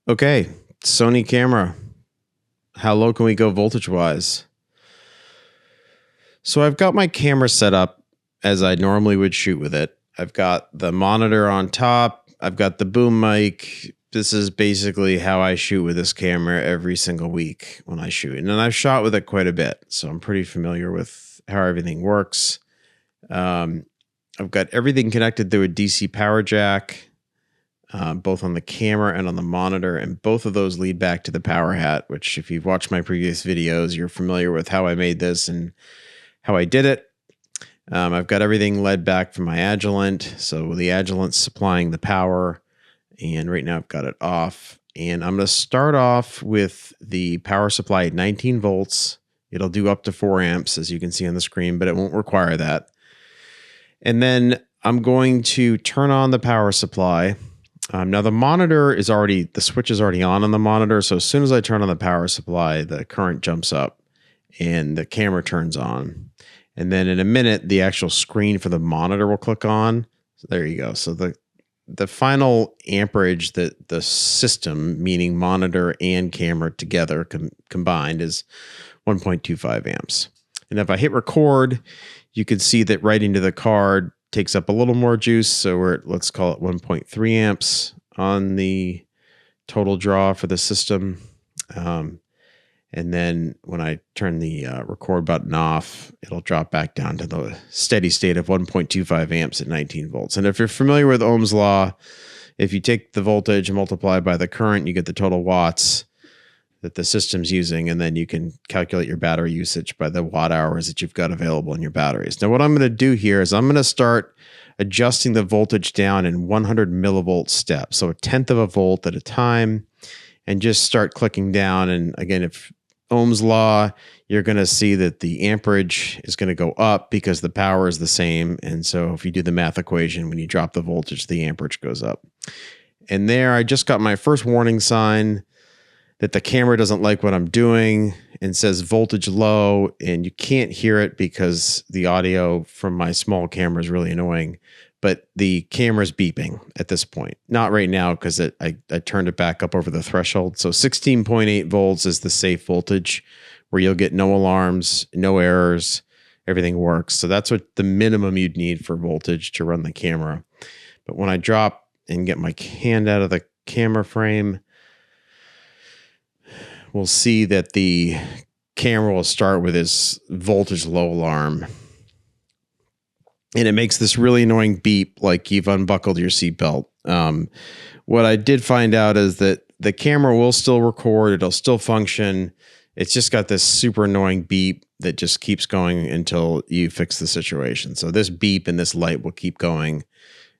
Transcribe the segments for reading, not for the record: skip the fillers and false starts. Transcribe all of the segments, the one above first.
Okay, Sony camera. How low can we go voltage-wise? So I've got my camera set up as I normally would shoot with it. I've got the monitor on top. I've got the boom mic. This is basically how I shoot with this camera every single week when I shoot. And then I've shot with it quite a bit, so I'm pretty familiar with how everything works. I've got everything connected through a DC power jack. Both on the camera and on the monitor, and both of those lead back to the power hat, which if you've watched my previous videos, you're familiar with how I made this and how I did it. I've got everything led back from my Agilent, so the Agilent's supplying the power, and right now I've got it off. And I'm going to start off with the power supply at 19 volts. It'll do up to 4 amps, as you can see on the screen, but it won't require that. And then I'm going to turn on the power supply. Now the monitor is the switch is already on the monitor. So as soon as I turn on the power supply, the current jumps up and the camera turns on. And then in a minute, the actual screen for the monitor will click on. So there you go. So the final amperage that the system, meaning monitor and camera together combined, is 1.25 amps. And if I hit record, you can see that writing to the card takes up a little more juice. So we're at, let's call it 1.3 amps on the total draw for the system. And then when I turn the record button off, it'll drop back down to the steady state of 1.25 amps at 19 volts. And if you're familiar with Ohm's law, if you take the voltage and multiply by the current, you get the total watts that the system's using, and then you can calculate your battery usage by the watt hours that you've got available in your batteries. Now, what I'm going to do here is I'm going to start adjusting the voltage down in 100 millivolt steps, so 1/10 of a volt at a time, and just start clicking down. And again, if Ohm's law, you're going to see that the amperage is going to go up because the power is the same. And so if you do the math equation, when you drop the voltage, the amperage goes up. And there, I just got my first warning sign that the camera doesn't like what I'm doing and says voltage low, and you can't hear it because the audio from my small camera is really annoying, but the camera's beeping at this point. Not right now because I turned it back up over the threshold. So 16.8 volts is the safe voltage where you'll get no alarms, no errors, everything works. So that's what the minimum you'd need for voltage to run the camera. But when I drop and get my hand out of the camera frame, we'll see that the camera will start with this voltage low alarm. And it makes this really annoying beep like you've unbuckled your seatbelt. What I did find out is that the camera will still record. It'll still function. It's just got this super annoying beep that just keeps going until you fix the situation. So this beep and this light will keep going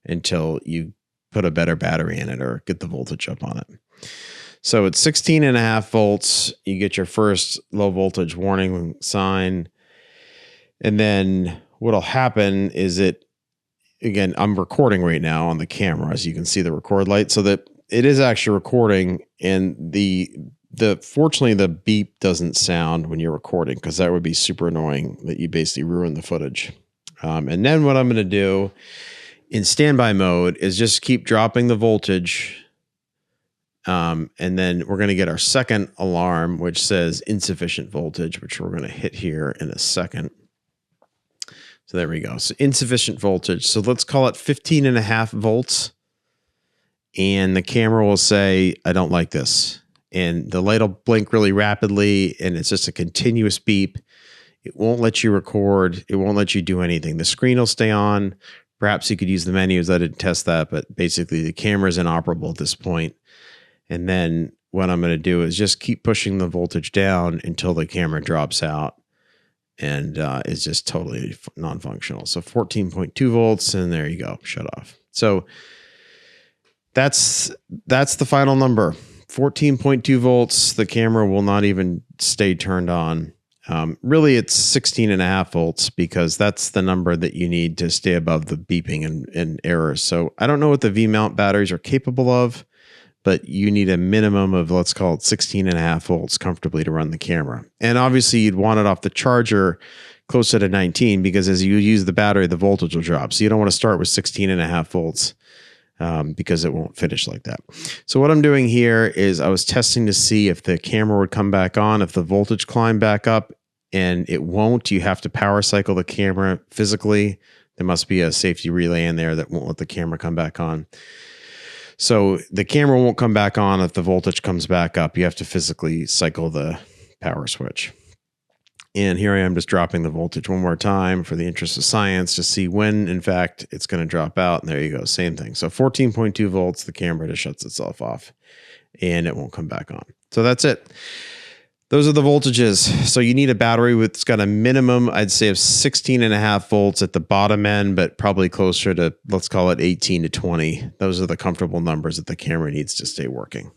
until you put a better battery in it or get the voltage up on it. So at 16.5 volts, you get your first low voltage warning sign. And then what'll happen is again, I'm recording right now on the camera, as you can see the record light, so that it is actually recording. And fortunately, the beep doesn't sound when you're recording, because that would be super annoying that you basically ruin the footage. And then what I'm going to do in standby mode is just keep dropping the voltage. And then we're going to get our second alarm, which says insufficient voltage, which we're going to hit here in a second. So there we go. So insufficient voltage. So let's call it 15.5 volts. And the camera will say, I don't like this. And the light will blink really rapidly, and it's just a continuous beep. It won't let you record. It won't let you do anything. The screen will stay on. Perhaps you could use the menus. I didn't test that, but basically the camera is inoperable at this point. And then what I'm going to do is just keep pushing the voltage down until the camera drops out and is just totally non-functional. So 14.2 volts, and there you go, shut off. So that's the final number. 14.2 volts. The camera will not even stay turned on. Really, it's 16.5 volts because that's the number that you need to stay above the beeping and errors. So I don't know what the V-mount batteries are capable of, but you need a minimum of, let's call it 16.5 volts comfortably to run the camera. And obviously you'd want it off the charger closer to 19, because as you use the battery, the voltage will drop. So you don't want to start with 16.5 volts. because it won't finish like that. So what I'm doing here is I was testing to see if the camera would come back on, if the voltage climbed back up, and it won't. You have to power cycle the camera physically. There must be a safety relay in there that won't let the camera come back on. So the camera won't come back on if the voltage comes back up. You have to physically cycle the power switch. And here I am just dropping the voltage one more time for the interest of science to see when, in fact, it's going to drop out. And there you go. Same thing. So 14.2 volts, the camera just shuts itself off and it won't come back on. So that's it. Those are the voltages. So you need a battery with, it's got a minimum, I'd say, of 16.5 volts at the bottom end, but probably closer to, let's call it 18 to 20. Those are the comfortable numbers that the camera needs to stay working.